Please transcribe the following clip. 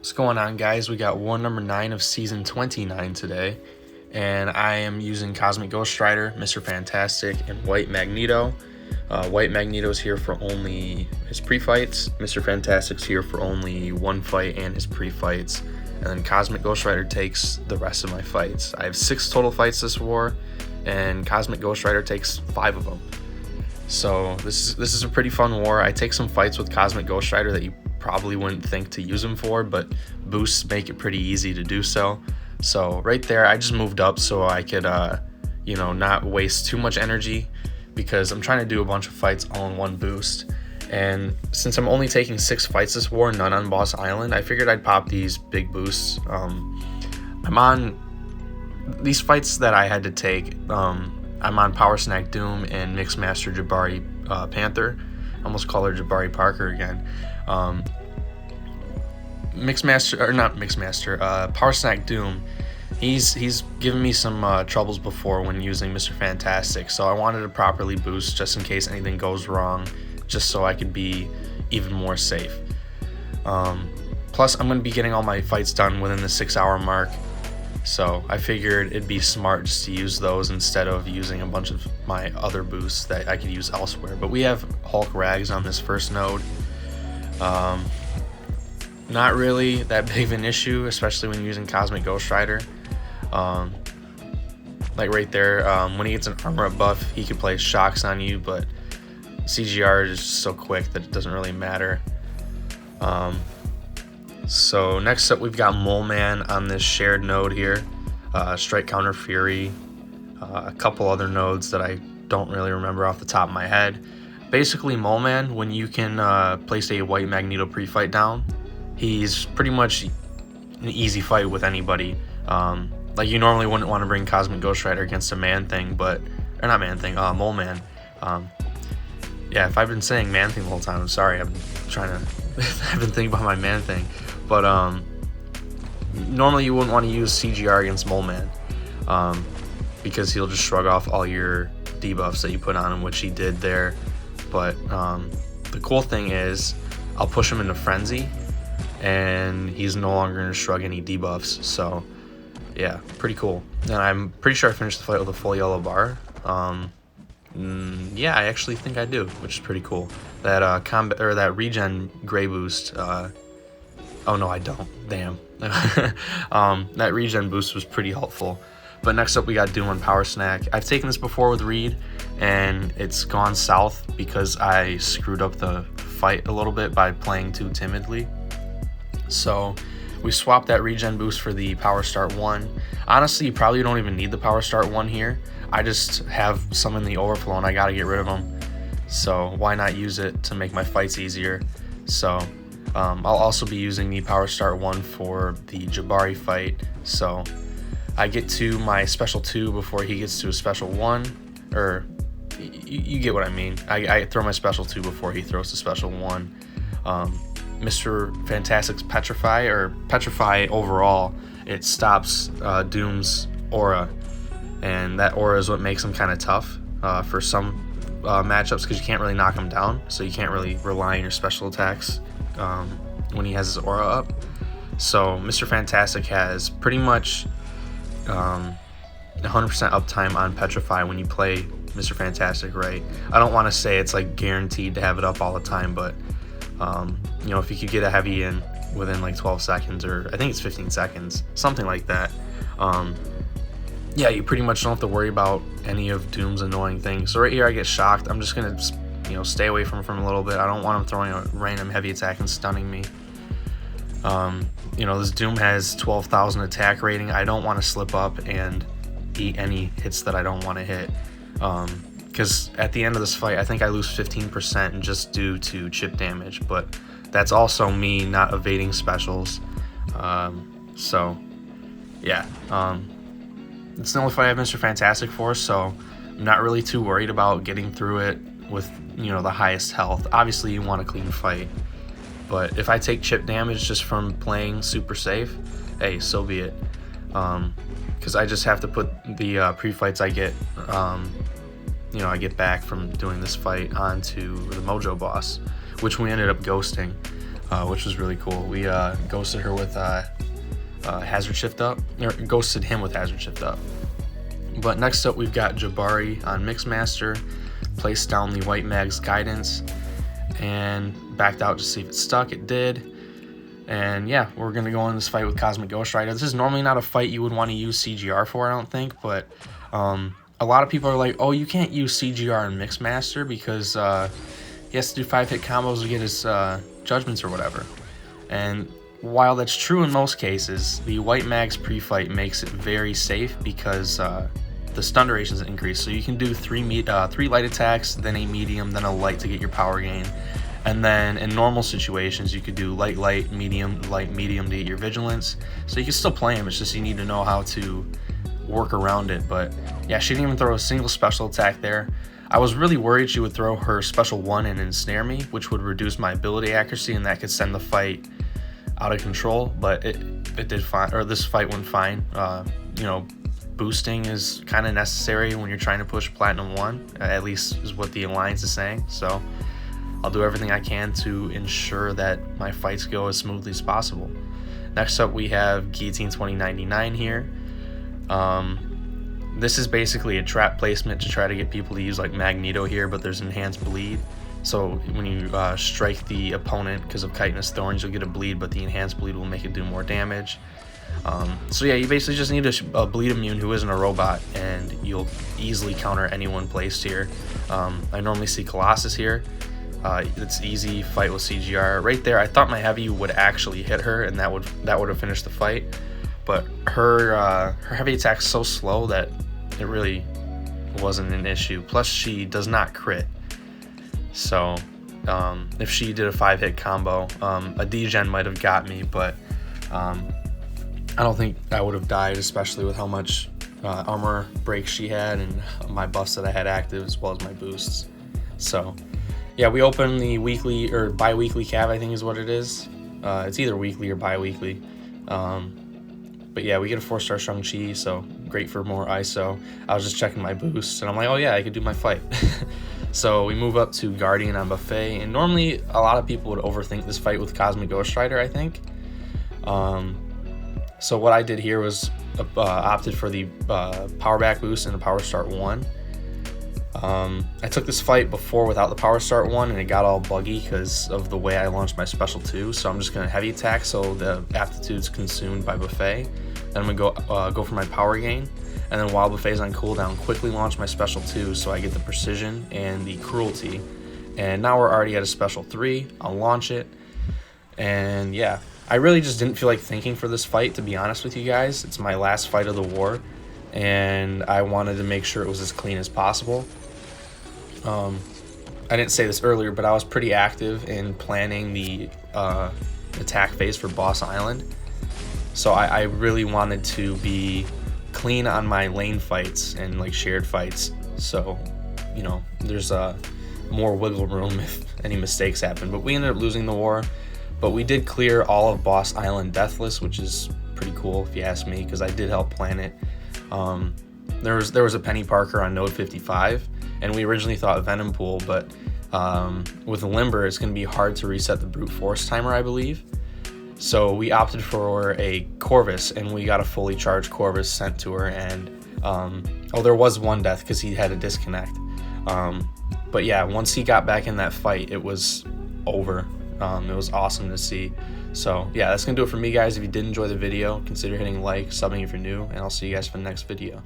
What's going on, guys? We got war number 9 of season 29 today, and I am using Cosmic Ghost Rider, Mr. Fantastic, and White Magneto. White Magneto's here for only his pre-fights. Mr. Fantastic's here for only one fight and his pre-fights, and then Cosmic Ghost Rider takes the rest of my fights. I have 6 total fights this war, and Cosmic Ghost Rider takes 5 of them. So this is a pretty fun war. I take some fights with Cosmic Ghost Rider that you probably wouldn't think to use him for, but boosts make it pretty easy to do so. So right there, I just moved up so I could not waste too much energy, because I'm trying to do a bunch of fights all in one boost. And since I'm only taking 6 fights this war, none on Boss Island, I figured I'd pop these big boosts. I'm on these fights that I had to take. I'm on Power Snack Doom and Mixmaster Jabari Panther. I almost call her Jabari Parker again. Power Snack Doom, he's given me some troubles before when using Mr. Fantastic, so I wanted to properly boost just in case anything goes wrong, just so I could be even more safe. Plus, I'm going to be getting all my fights done within the 6-hour mark, so I figured it'd be smart just to use those instead of using a bunch of my other boosts that I could use elsewhere. But we have Hulk Rags on this first node. Not really that big of an issue, especially when using Cosmic Ghost Rider. Like right there, when he gets an armor up buff, he can play shocks on you, but CGR is just so quick that it doesn't really matter. So next up, we've got Mole Man on this shared node here. Strike Counter Fury, a couple other nodes that I don't really remember off the top of my head. Basically, Mole Man, when you can place a White Magneto pre-fight down, he's pretty much an easy fight with anybody. Like, you normally wouldn't want to bring Cosmic Ghost Rider against a Man-Thing, Mole Man. Yeah, if I've been saying Man-Thing the whole time, I'm sorry. I've been thinking about my Man-Thing. But normally you wouldn't want to use CGR against Mole Man, because he'll just shrug off all your debuffs that you put on him, which he did there. But the cool thing is, I'll push him into Frenzy, and he's no longer going to shrug any debuffs. So yeah, pretty cool. And I'm pretty sure I finished the fight with a full yellow bar. Yeah, I actually think I do, which is pretty cool. That that regen gray boost. Oh no, I don't. Damn. That regen boost was pretty helpful. But next up, we got Doom on Power Snack. I've taken this before with Reed, and it's gone south because I screwed up the fight a little bit by playing too timidly. So we swapped that regen boost for the Power Start 1. Honestly, you probably don't even need the Power Start 1 here. I just have some in the overflow, and I gotta get rid of them. So why not use it to make my fights easier? So I'll also be using the Power Start 1 for the Jabari fight. So I get to my special 2 before he gets to a special 1, or you get what I mean. I throw my special 2 before he throws the special 1. Mr. Fantastic's Petrify overall, it stops Doom's aura, and that aura is what makes him kind of tough for some matchups, because you can't really knock him down, so you can't really rely on your special attacks when he has his aura up. So Mr. Fantastic has pretty much 100% uptime on Petrify when you play Mr. Fantastic right. I don't want to say it's like guaranteed to have it up all the time, but if you could get a heavy in within like 12 seconds, or I think it's 15 seconds, something like that, yeah, you pretty much don't have to worry about any of Doom's annoying things. So right here I get shocked. I'm just gonna stay away from a little bit. I don't want him throwing a random heavy attack and stunning me. This Doom has 12,000 attack rating. I don't want to slip up and eat any hits that I don't want to hit, because at the end of this fight, I think I lose 15% just due to chip damage, but that's also me not evading specials. So yeah, it's the only fight I have Mr. Fantastic for, so I'm not really too worried about getting through it with the highest health. Obviously you want a clean fight, but if I take chip damage just from playing super safe, hey, so be it. Because I just have to put the pre-fights I get I get back from doing this fight onto the Mojo boss, which we ended up ghosting. which was really cool. We ghosted her with hazard shift up, or ghosted him with hazard shift up. But next up, we've got Jabari on Mixmaster, placed down the White Mag's guidance, and backed out to see if it stuck. It did. And yeah, we're going to go in this fight with Cosmic Ghost Rider. This is normally not a fight you would want to use CGR for, I don't think, but a lot of people are like, oh, you can't use CGR in Mixmaster because he has to do 5-hit combos to get his judgments or whatever. And while that's true in most cases, the White Mag's pre-fight makes it very safe because the stun durations increase. So you can do three light attacks, then a medium, then a light to get your power gain. And then in normal situations, you could do light, medium to get your vigilance. So you can still play him, it's just you need to know how to work around it. But yeah, she didn't even throw a single special attack there. I was really worried she would throw her special 1 and ensnare me, which would reduce my ability accuracy and that could send the fight out of control, but it did fine, or this fight went fine. You know, boosting is kind of necessary when you're trying to push Platinum 1, at least is what the Alliance is saying. So I'll do everything I can to ensure that my fights go as smoothly as possible. Next up, we have Guillotine29.9 here. This is basically a trap placement to try to get people to use like Magneto here, but there's enhanced bleed. So when you strike the opponent because of chitinous thorns, you'll get a bleed, but the enhanced bleed will make it do more damage. So yeah, you basically just need a bleed immune who isn't a robot, and you'll easily counter anyone placed here. I normally see Colossus here. It's easy fight with CGR. Right there, I thought my heavy would actually hit her, and that would have finished the fight. But her heavy attack's so slow that it really wasn't an issue. Plus, she does not crit. So if she did a 5-hit combo, a degen might have got me, but I don't think I would have died, especially with how much armor break she had and my buffs that I had active as well as my boosts. So yeah, we open the weekly or bi-weekly cav, I think is what it is. It's either weekly or bi-weekly. But yeah, we get a 4-star Shang-Chi, so great for more ISO. I was just checking my boosts, and I'm like, oh yeah, I could do my fight. So we move up to Guardian on Buffet, and normally a lot of people would overthink this fight with Cosmic Ghost Rider, I think. So what I did here was opted for the Power Back Boost and the Power Start 1. I took this fight before without the Power Start 1, and it got all buggy because of the way I launched my Special 2, so I'm just going to heavy attack so the aptitude's consumed by Buffet. Then I'm going to go for my power gain, and then while Buffet's on cooldown, quickly launch my Special 2 so I get the precision and the cruelty. And now we're already at a Special 3, I'll launch it, and yeah. I really just didn't feel like thinking for this fight, to be honest with you guys. It's my last fight of the war, and I wanted to make sure it was as clean as possible. I didn't say this earlier, but I was pretty active in planning the attack phase for Boss Island. So I really wanted to be clean on my lane fights and like shared fights. So, you know, there's more wiggle room if any mistakes happen. But we ended up losing the war. But we did clear all of Boss Island deathless, which is pretty cool if you ask me, because I did help plan it. There was a Penny Parker on node 55, and we originally thought Venom Pool, but with Limber, it's going to be hard to reset the brute force timer, I believe. So we opted for a Corvus, and we got a fully charged Corvus sent to her. And there was one death because he had a disconnect. But yeah, once he got back in that fight, it was over. It was awesome to see. So yeah, that's gonna do it for me, guys. If you did enjoy the video, consider hitting like, subbing if you're new, and I'll see you guys for the next video.